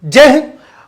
जय हिंद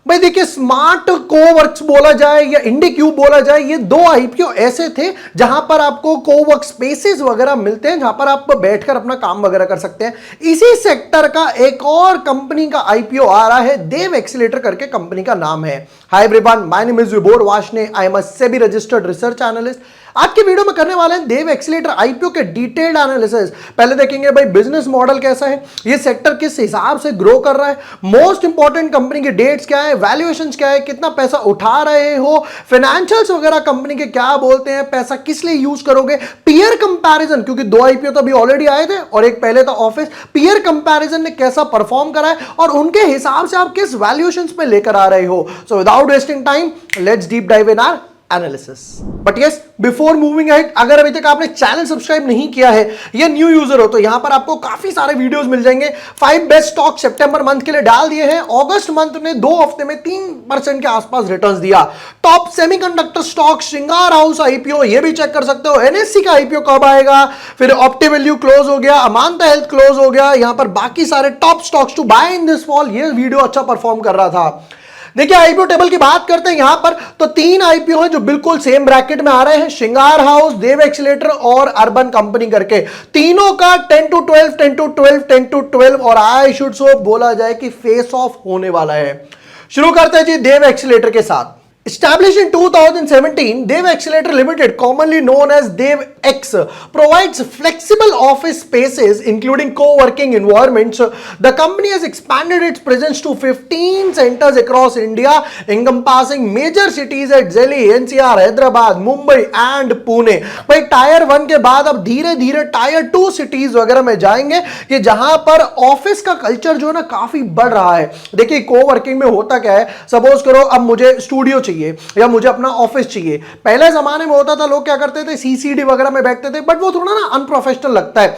भाई। देखिए, स्मार्ट कोवर्क्स बोला जाए या इंडिक्यूब बोला जाए, ये दो आईपीओ ऐसे थे जहां पर आपको कोवर्क स्पेसेस वगैरह मिलते हैं, जहां पर आप बैठकर अपना काम वगैरह कर सकते हैं। इसी सेक्टर का एक और कंपनी का आईपीओ आ रहा है, देव एक्सीलेटर करके कंपनी का नाम है। Hi everyone, my name is Vibhor Varshney, I am a SEBI registered research analyst. आज की वीडियो में करने वाले हैं देव एक्सीलेटर आईपीओ के डिटेल्ड एनालिसिस। पहले देखेंगे भाई बिजनेस मॉडल कैसा है, ये सेक्टर किस हिसाब से ग्रो कर रहा है, मोस्ट इंपॉर्टेंट कंपनी के डेट्स क्या है, वैल्यूएशंस क्या है, कितना पैसा उठा रहे हो, फाइनेंशियल्स वगैरह कंपनी के क्या बोलते हैं, पैसा किस लिए यूज करोगे, पीयर कंपैरिजन, क्योंकि दो आईपीओ तो अभी ऑलरेडी आए थे और एक पहले था ऑफिस, पीयर कंपैरिजन ने कैसा परफॉर्म करा है और उनके हिसाब से आप किस वैल्यूएशंस पे लेकर आ रहे हो। So without wasting time, let's deep dive in our analysis. But yes, before moving ahead, अगर अभी तक आपने चैनल सब्सक्राइब नहीं किया है या न्यू यूजर हो तो यहां पर आपको काफी सारे वीडियोस मिल जाएंगे। 5 बेस्ट स्टॉक सितंबर मंथ के लिए डाल दिए हैं। अगस्त मंथ ने 2 हफ्ते में 3% के आसपास रिटर्न्स दिया। टॉप सेमीकंडक्टर स्टॉक श्रृंगार हाउस आईपीओ, ये भी चेक कर सकते हो। एनएससी का आईपीओ कब आएगा, फिर ऑप्टिवैल्यू क्लोज हो गया, अमांता हेल्थ क्लोज हो गया, यहां पर बाकी सारे top stocks to buy in this fall, ये वीडियो अच्छा परफॉर्म कर रहा था। देखिए, आईपीओ टेबल की बात करते हैं यहां पर, तो 3 आईपीओ हैं जो बिल्कुल सेम ब्रैकेट में आ रहे हैं, श्रृंगार हाउस, देव एक्सीलेटर और अर्बन कंपनी करके। तीनों का 10 to 12, 10 to 12, 10 to 12 और आई शुड सो बोला जाए कि फेस ऑफ होने वाला है। शुरू करते हैं जी देव एक्सीलेटर के साथ। Established in 2017, Dev Accelerator Limited, commonly known as Dev X, provides flexible office spaces including co-working environments. The company has expanded its presence to 15 centers across India, encompassing major cities at Delhi, NCR, Hyderabad, Mumbai and Pune. भाई tyre 1 के बाद अब धीरे धीरे tyre 2 cities वगैरह में जाएंगे कि जहां पर ऑफिस का कल्चर जो है ना काफी बढ़ रहा है। देखिए, को-वर्किंग में होता क्या है, सपोज करो अब मुझे स्टूडियो चाहिए या मुझे अपना ऑफिस चाहिए। पहले जमाने में होता था, लोग क्या करते थे, सीसीडी वगैरह में बैठते थे, बट वो थोड़ा ना अनप्रोफेशनल लगता है।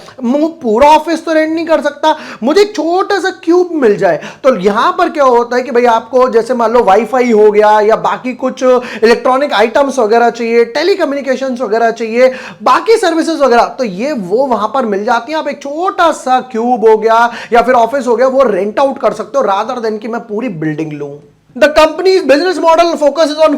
पूरा ऑफिस तो रेंट नहीं कर सकता, मुझे एक छोटा सा क्यूब मिल जाए। तो यहां पर क्या होता है कि भाई आपको जैसे मान लो वाईफाई हो गया या बाकी कुछ इलेक्ट्रॉनिक आइटम्स वगैरह चाहिए, टेलीकम्युनिकेशंस वगैरह चाहिए, बाकी सर्विसेज वगैरह, तो ये वो वहां पर मिल जाती है। आप एक छोटा सा क्यूब हो गया या फिर ऑफिस हो गया, वो रेंट आउट कर सकते हो रादर देन कि मैं पूरी बिल्डिंग लूं। The company's business model focuses on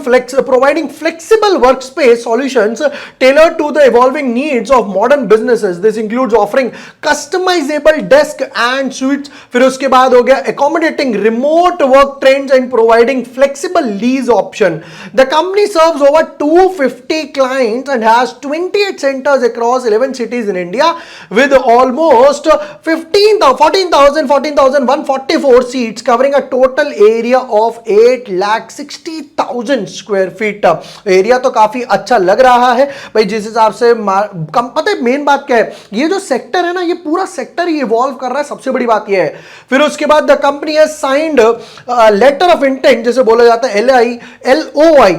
providing flexible workspace solutions tailored to the evolving needs of modern businesses. This includes offering customizable desk and suites. फिर उसके बाद हो गया accommodating remote work trends and providing flexible lease option. The company serves over 250 clients and has 28 centers across 11 cities in India with almost 14,144 seats covering a total area of 8,60,000 square feet. Area तो काफी अच्छा लग रहा है भाई, जिस हिसाब से पता है मेन बात क्या है, ये जो सेक्टर है ना, ये पूरा सेक्टर ही इवॉल्व कर रहा है, सबसे बड़ी बात ये है। फिर उसके बाद the company has signed letter of intent, जैसे बोला जाता है LOI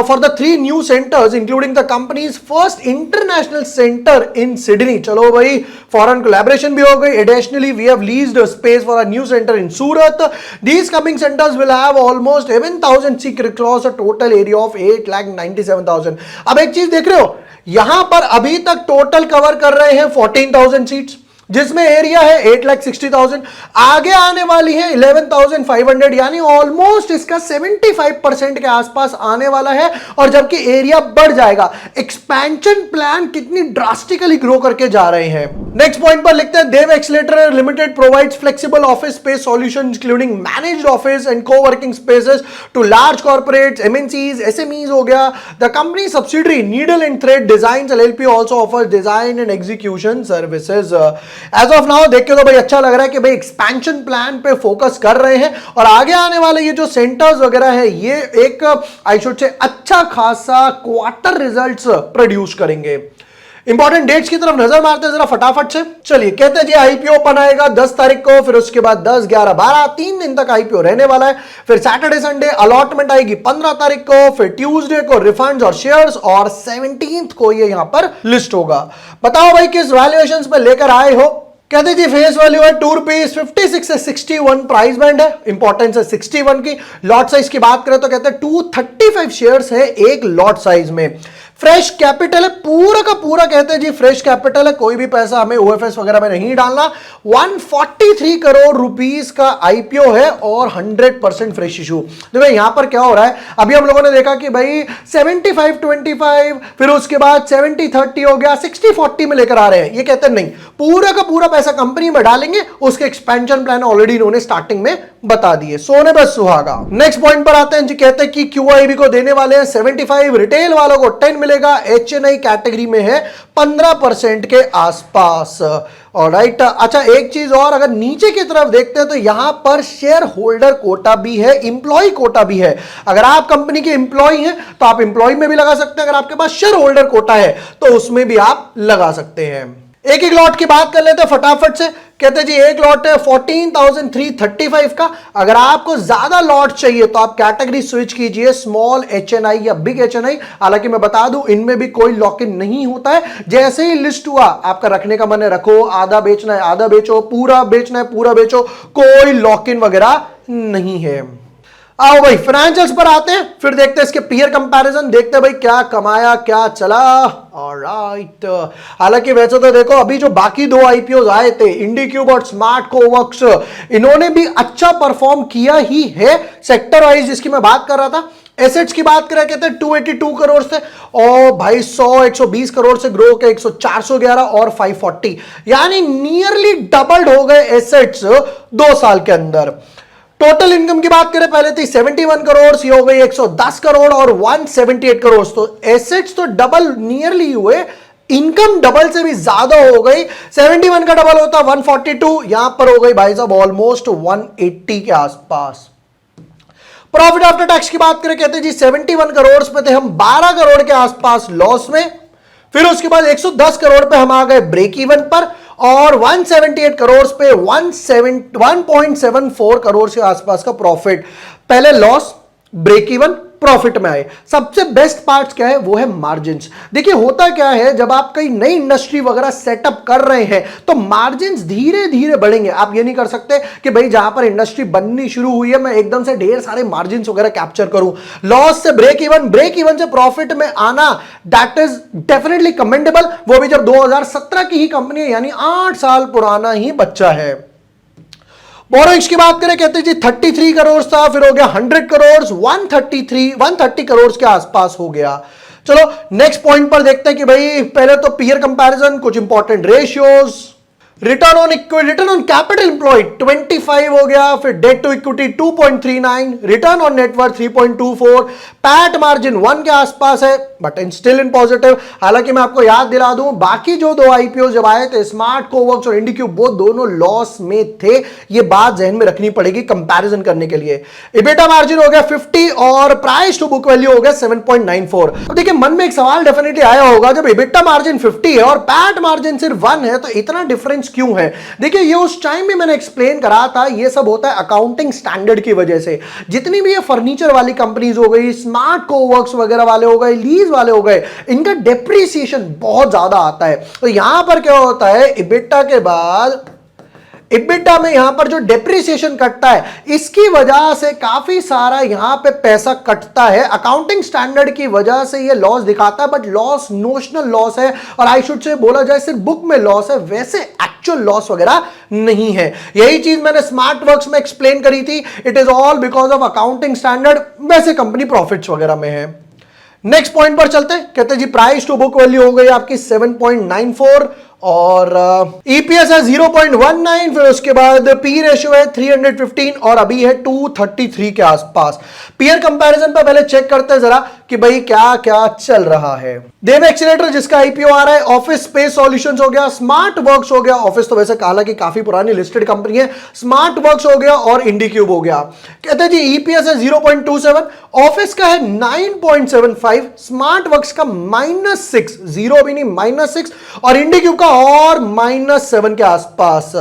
for the 3 new centers including the company's first international center in Sydney. चलो भाई, foreign collaboration भी हो गई। Additionally, we have leased a space for a new center in Surat. These coming centers will have almost 7,000 seats across a total area of 8,97,000. अब एक चीज देख रहे हो, यहां पर अभी तक टोटल कवर कर रहे हैं 14,000 सीट्स, जिसमें एरिया है 8,60,000। आगे आने वाली है 11,500, यानी ऑलमोस्ट इसका 75% के आसपास आने वाला है। और जबकि एरिया बढ़ जाएगा, एक्सपेंशन प्लान कितनी ड्रास्टिकली ग्रो करके जा रहे हैं। नेक्स्ट पॉइंट पर लिखते हैं, Dev Accelerator Limited provides flexible office space solution including managed office and coworking spaces to large corporates, MNCs, SMEs हो गया। The company subsidiary Needle and Thread Designs LLP also offers design and execution services. As of now देख के तो भाई अच्छा लग रहा है कि भाई एक्सपेंशन प्लान पे फोकस कर रहे हैं और आगे आने वाले ये जो सेंटर्स वगैरह है, ये एक आई शुड से अच्छा खासा क्वार्टर रिजल्ट्स प्रोड्यूस करेंगे। इंपॉर्टेंट डेट्स की तरफ नजर मारते हैं जरा फटाफट से। चलिए, कहते हैं जी आईपीओ ओपन आएगा 10 तारीख को, फिर उसके बाद 10, 11, 12 3 दिन तक आईपीओ रहने वाला है। फिर सैटरडे संडे अलॉटमेंट आएगी 15 तारीख को, फिर ट्यूसडे को रिफंड्स और शेयर्स, और 17th को ये यहां पर लिस्ट होगा। बताओ भाई किस वैल्यूएशंस पे लेकर आए हो। कहते जी फेस वैल्यू है ₹2.56 से 61 प्राइस बैंड है, इंपॉर्टेंस है 61 की। लॉट साइज की बात करें तो कहते हैं 235 शेयर्स है एक लॉट साइज में। फ्रेश कैपिटल है, पूरा का पूरा कहते हैं जी फ्रेश कैपिटल है, कोई भी पैसा हमें ओएफएस वगैरह में नहीं डालना। 143 करोड़ रुपीस का आईपीओ है और 100% फ्रेश इशू। देखो यहां पर क्या हो रहा है, अभी हम लोगों ने देखा कि भाई 75-25, फिर उसके बाद 70-30 हो गया, 60-40 में लेकर आ रहे हैं। ये कहते हैं नहीं, पूरा का पूरा पैसा कंपनी में डालेंगे, उसके एक्सपेंशन प्लान ऑलरेडी इन्होंने स्टार्टिंग में बता दिए, सोने बस सुहागा। नेक्स्ट पॉइंट पर आते हैं जी, कहते हैं कि क्यूआईबी को देने वाले हैं 75, रिटेल वालों को 10 मिलेगा, एचएनआई कैटेगरी में है 15% के आसपास। ऑलराइट, अच्छा एक चीज और, अगर नीचे की तरफ देखते हैं तो यहां पर शेयर होल्डर कोटा भी है, इंप्लॉय कोटा भी है। अगर आप कंपनी के इंप्लॉय हैं तो आप इंप्लॉय में भी लगा सकते हैं, अगर आपके पास शेयर होल्डर कोटा है तो उसमें भी आप लगा सकते हैं। एक एक लॉट की बात कर लेते हैं फटाफट से। कहते हैं जी एक लॉट है 14,335 का। अगर आपको ज्यादा लॉट चाहिए तो आप कैटेगरी स्विच कीजिए, स्मॉल एचएनआई या बिग एचएनआई। हालांकि मैं बता दूं इनमें भी कोई लॉक इन नहीं होता है, जैसे ही लिस्ट हुआ आपका रखने का मन है रखो, आधा बेचना है आधा बेचो, पूरा बेचना है पूरा बेचो, कोई लॉक इन वगैरह नहीं है। आओ भाई फाइनेंशियल्स पर आते हैं, फिर देखते हैं इसके पीयर कंपैरिजन, देखते हैं भाई क्या कमाया क्या चला। ऑलराइट, हालांकि वैसे तो देखो अभी जो बाकी दो आईपीओ आए थे, इंडीक्यूब और स्मार्ट कोवर्क्स, इन्होंने भी अच्छा परफॉर्म किया ही है सेक्टर वाइज, जिसकी मैं बात कर रहा था। एसेट्स की बात करें कहते हैं 282 करोड़ से, और भाई 120 करोड़ से ग्रो के 411 और 540, यानी नियरली डबल्ड हो गए एसेट्स 2 साल के अंदर। टोटल इनकम की बात करें पहले थी 71 करोड़, ये हो गई 110 करोड़ और 178 करोड़। तो एसेट्स तो डबल नियरली हुए, इनकम डबल से भी ज्यादा हो गई। 71 का डबल होता 142, यहां पर हो गई भाई साहब ऑलमोस्ट 180 के आसपास। प्रॉफिट आफ्टर टैक्स की बात करें कहते हैं जी 71 करोड़ पे थे हम, 12 करोड़ के आसपास लॉस में, फिर उसके बाद 110 करोड़ पे हम आ गए ब्रेक इवन पर, और 178 करोड़ पे 1.74 करोड़ के आसपास का प्रॉफिट। पहले लॉस, ब्रेक इवन, प्रॉफिट में आए। सबसे बेस्ट पार्ट क्या है, वो है मार्जिन्स। देखिए होता क्या है, जब आप कई नई इंडस्ट्री वगैरह सेटअप कर रहे हैं तो मार्जिन्स धीरे धीरे बढ़ेंगे। आप ये नहीं कर सकते कि भाई जहां पर इंडस्ट्री बननी शुरू हुई है मैं एकदम से ढेर सारे मार्जिन्स वगैरह कैप्चर करूं। लॉस से ब्रेक इवन से प्रॉफिट में आना, दैट इज डेफिनेटली कमेंडेबल। वो भी जब 2017 की ही कंपनी है, यानी 8 साल पुराना ही बच्चा है। बोरोइंग्स की बात करें कहते हैं जी 33 करोड़ था, फिर हो गया 100 करोड़, 130 करोड़ के आसपास हो गया। चलो नेक्स्ट पॉइंट पर देखते हैं कि भाई पहले तो पीयर कंपैरिजन, कुछ important ratios. Return on capital employed 25 हो गया, फिर debt to equity 2.39, return on net worth 3.24, PAT margin 1 के आसपास है बट स्टिल इन पॉजिटिव। हालांकि मैं आपको याद दिला दूं बाकी जो दो आईपीओ जब आए थे, स्मार्ट कोवर्क्स और इंडिक्यूब, वो दोनों लॉस में थे। ये बात जहन में रखनी पड़ेगी कंपैरिजन करने के लिए। इबिटा मार्जिन हो गया 50 और प्राइस टू बुक वैल्यू हो गया 7.94। अब देखिए मन में एक सवाल डेफिनेटली आया होगा, जब इबिटा मार्जिन 50 है और पैट मार्जिन सिर्फ 1 है तो इतना डिफरेंस क्यों है। देखिए ये उस टाइम में मैंने एक्सप्लेन करा था, ये सब होता है अकाउंटिंग स्टैंडर्ड की वजह से। जितनी भी ये फर्नीचर वाली कंपनीज हो गई, स्मार्ट कोवर्क्स वगैरह वाले हो गए, लीज वाले हो गए, इनका डेप्रिसिएशन बहुत ज्यादा आता है। तो यहां पर क्या होता है, इबिटा के बाद इबिटा में यहां पर जो डेप्रिसिएशन कटता है, इसकी वजह से काफी सारा यहां पे पैसा कटता है। अकाउंटिंग स्टैंडर्ड की वजह से ये लॉस दिखाता है, बट लॉस नोशनल लॉस है, और आई शुड से बोला जाए सिर्फ बुक में लॉस है, वैसे एक्चुअल लॉस वगैरह नहीं है। यही चीज मैंने स्मार्ट वर्क्स में एक्सप्लेन करी थी, it is all because of accounting standard, वैसे कंपनी प्रॉफिट्स वगैरह में है। नेक्स्ट पॉइंट पर चलते हैं, कहते हैं जी प्राइस टू बुक वैल्यू हो गई आपकी 7.94 और ईपीएस है 0.19, फिर उसके बाद पी रेशियो है 315 और अभी है 233 के आसपास। पीयर कंपैरिजन पर पहले चेक करते हैं जरा कि भाई क्या क्या चल रहा है। देव एक्सीलेटर जिसका आईपीओ आ रहा है, ऑफिस स्पेस सॉल्यूशंस हो गया, स्मार्ट वर्क्स हो गया, ऑफिस तो वैसे कहा कि काफी पुरानी लिस्टेड कंपनी है, स्मार्ट वर्क्स हो गया और इंडिक्यूब हो गया। कहते हैं जी ईपीएस है 0.27, ऑफिस का है 9.75, स्मार्ट वर्क्स का -6, 0 भी नहीं -6, और इंडिक्यूब का और -7 के आसपास।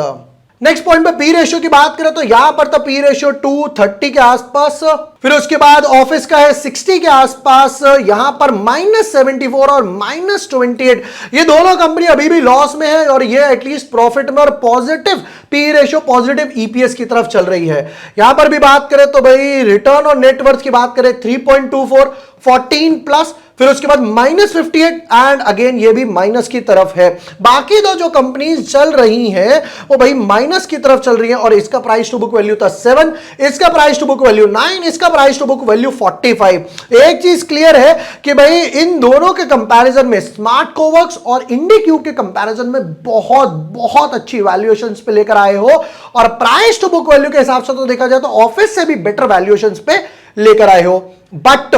नेक्स्ट पॉइंट पे पी रेशियो की बात करें तो यहां पर तो पी रेशियो 230 के आसपास, फिर उसके बाद ऑफिस का है 60 के आसपास, यहां पर -74 और -28। ये दोनों कंपनी अभी भी लॉस में है और ये एटलीस्ट प्रॉफिट में और positive P ratio, positive EPS की तरफ चल रही है। यहां पर भी बात करें तो भाई रिटर्न और नेटवर्थ की बात करें 3.24, 14+, फिर उसके बाद -58 एंड अगेन ये भी माइनस की तरफ है। बाकी दो जो कंपनीज चल रही हैं वो भाई माइनस की तरफ चल रही हैं और इसका प्राइस टू बुक वैल्यू था 7, इसका प्राइस टू बुक वैल्यू 9, इसका प्राइस टू बुक वैल्यू 45। एक चीज क्लियर है कि भाई इन दोनों के कंपैरिजन में स्मार्ट कोवर्क्स और इंडिक्यूब के कंपैरिजन में बहुत बहुत अच्छी वैल्यूएशंस पे लेकर आए हो और प्राइस टू बुक वैल्यू के हिसाब से तो देखा जाए तो ऑफिस से भी बेटर वैल्यूएशंस पे लेकर आए हो। बट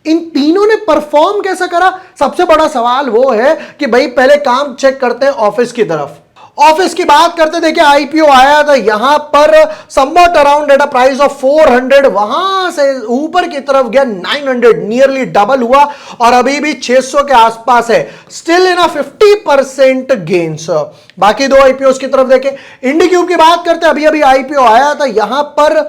इन तीनों ने परफॉर्म कैसा करा, सबसे बड़ा सवाल वो है कि भाई पहले काम चेक करते हैं ऑफिस की तरफ। ऑफिस की बात करते देखिए आईपीओ आया था यहां पर somewhat around at a price of 400, वहां से ऊपर की तरफ गया 900, नियरली डबल हुआ और अभी भी 600 के आसपास है, स्टिल इन अ 50% गेन्स। बाकी दो आईपीओ की तरफ देखें, इंडिक्यूब की बात करते अभी अभी आईपीओ आया था यहां पर,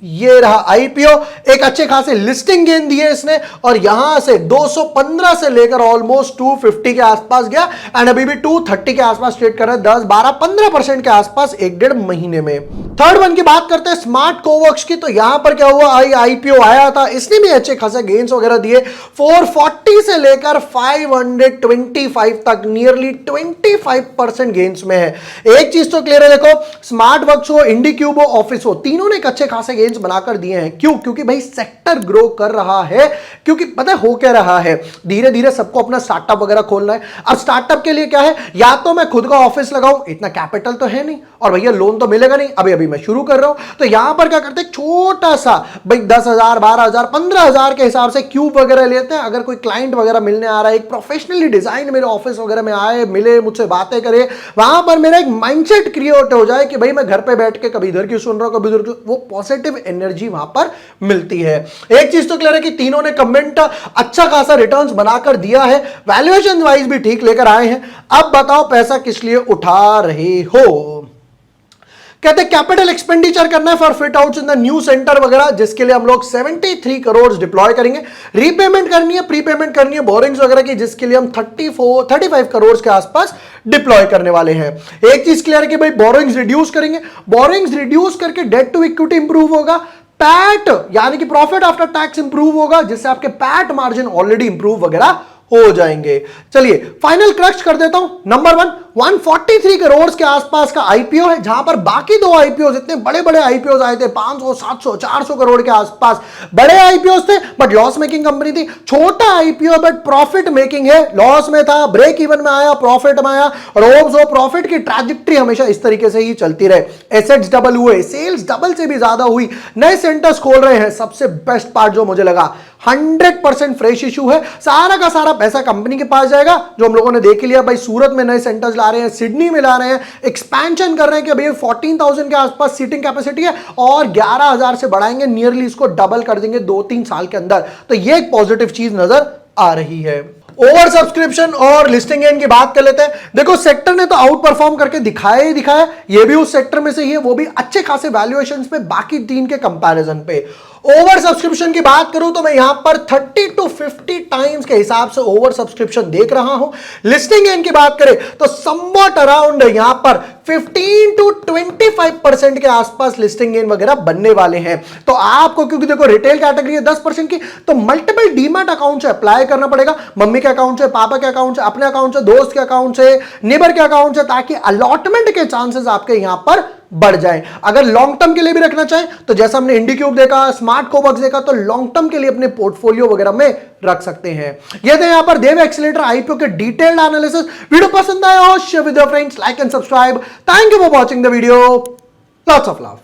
ये रहा आईपीओ, एक अच्छे खासे लिस्टिंग गेन दिए इसने और यहां से 215 से लेकर ऑलमोस्ट 250 के आसपास गया एंड अभी भी 230 के आसपास ट्रेड कर रहा है, 10 12 15% के आसपास एक डेढ़ महीने में। थर्ड वन की बात करते हैं स्मार्ट कोवर्क्स की, तो यहां पर क्या हुआ, आईपीओ आया था, इसने भी अच्छे खासे गेन्स वगैरह दिए, 440 से लेकर 525 तक, नियरली 25% गेन्स में है। एक चीज तो क्लियर है, देखो स्मार्ट वर्क्स हो, इंडिक्यूब हो, ऑफिस हो, तीनों ने एक अच्छे खासे गेन्स बनाकर दिए हैं। क्यों? क्योंकि भाई सेक्टर ग्रो कर रहा है, क्योंकि पता है हो क्या रहा है, धीरे धीरे सबको अपना स्टार्टअप वगैरह खोलना है। अब स्टार्टअप के लिए क्या है, या तो मैं खुद का ऑफिस लगाऊं, इतना कैपिटल तो है नहीं और भैया लोन तो मिलेगा नहीं, अभी अभी मैं शुरू कर रहा हूं, तो यहां पर क्या करते हैं छोटा सा भाई 10,000 12,000 15,000 के हिसाब से क्यूब वगैरह लेते हैं। अगर कोई क्लाइंट वगैरह मिलने आ रहा है, एक प्रोफेशनली डिजाइन मेरे ऑफिस वगैरह में आए, मिले, मुझसे बातें करे, वहां पर मेरा एक माइंडसेट क्रिएट हो जाए कि भाई मैं घर पे बैठ के कभी इधर की सुन रहा हूं, कभी उधर की, वो पॉजिटिव एनर्जी वहां पर मिलती है। एक चीज तो क्लियर है कि तीनों ने कमेंट अच्छा खासा रिटर्न्स बनाकर दिया है, वैल्यूएशन वाइज भी ठीक लेकर आए हैं। अब बताओ पैसा किस लिए उठा रहे हो। कहते हैं कैपिटल एक्सपेंडिचर करना है for fit outs in the new centre वगैरह, जिसके लिए हम लोग 73 करोड़ डिप्लॉय करेंगे। रीपेमेंट करनी है, प्रीपेमेंट करनी है बोरिंग्स वगैरह की, जिसके लिए हम 35 करोड़ के आसपास डिप्लॉय करने वाले हैं। एक चीज क्लियर है कि भाई बोरिंग्स रिड्यूस करेंगे, बोरिंग्स रिड्यूस करके डेट टू इक्विटी इंप्रूव होगा, पैट यानी कि प्रॉफिट आफ्टर टैक्स इंप्रूव होगा, जिससे आपके पैट मार्जिन ऑलरेडी इंप्रूव वगैरह हो जाएंगे। चलिए फाइनल क्रक्स कर देता हूं। नंबर 1, 143 करोड़ के आसपास का आईपीओ है, जहां पर बाकी दो आईपीओ इतने बड़े बड़े आईपीओ आए थे 500 700 400 करोड़ के आसपास, बड़े आईपीओ थे बट लॉस मेकिंग कंपनी थी। छोटा आईपीओ बट प्रॉफिट मेकिंग है, लॉस में था, ब्रेक इवन में आया, प्रॉफिट में आया, और होप्स प्रॉफिट की ट्रैजेक्टरी हमेशा इस तरीके से ही चलती रहे। एसेट्स डबल हुए, सेल्स डबल से भी ज्यादा हुई, नए सेंटर्स खोल रहे हैं। सबसे बेस्ट पार्ट जो मुझे लगा, 100% फ्रेश इशू है, सारा का सारा पैसा कंपनी के पास जाएगा, जो हम लोगों ने देख लिया भाई सूरत में नए सेंटर्स ला रहे हैं, सिडनी में ला रहे हैं, एक्सपेंशन कर रहे हैं कि भाई 14,000 के आसपास सीटिंग कैपेसिटी है और 11,000 से बढ़ाएंगे, नियरली इसको डबल कर देंगे 2-3 साल के अंदर। तो ये एक पॉजिटिव चीज नजर आ रही है। ओवर सब्सक्रिप्शन और लिस्टिंग गेन की बात कर लेते हैं। देखो सेक्टर ने तो आउट परफॉर्म करके दिखाया ही दिखाया, ये भी उस सेक्टर में से ही है, वो भी अच्छे खासे वैल्यूएशंस पे बाकी तीन के कंपैरिजन पे। ओवर सब्सक्रिप्शन की बात करूं तो मैं यहां पर 30 to 50 टाइम्स के हिसाब से ओवर सब्सक्रिप्शन देख रहा हूं। लिस्टिंग गेन की बात करें तो समवट अराउंड यहां पर 15 to 25% के आसपास लिस्टिंग गेन वगैरह बनने वाले हैं। तो आपको, क्योंकि देखो रिटेल कैटेगरी है 10% की, तो मल्टीपल डीमैट अकाउंट से अप्लाई करना पड़ेगा, मम्मी के अकाउंट से, पापा के अकाउंट से, अपने अकाउंट से, दोस्त के अकाउंट से, नेबर के अकाउंट से, ताकि अलॉटमेंट के चांसेस आपके यहां पर बढ़ जाए। अगर लॉन्ग टर्म के लिए भी रखना चाहें तो जैसा हमने इंडिक्यूब देखा, स्मार्ट कोवर्क्स देखा, तो लॉन्ग टर्म के लिए अपने पोर्टफोलियो वगैरह में रख सकते हैं। ये थे यहां पर देव एक्सीलेटर आईपीओ के डिटेल्ड एनालिसिस। वीडियो पसंद आया हो share with your friends, like and subscribe. Thank you for watching the video, lots of love.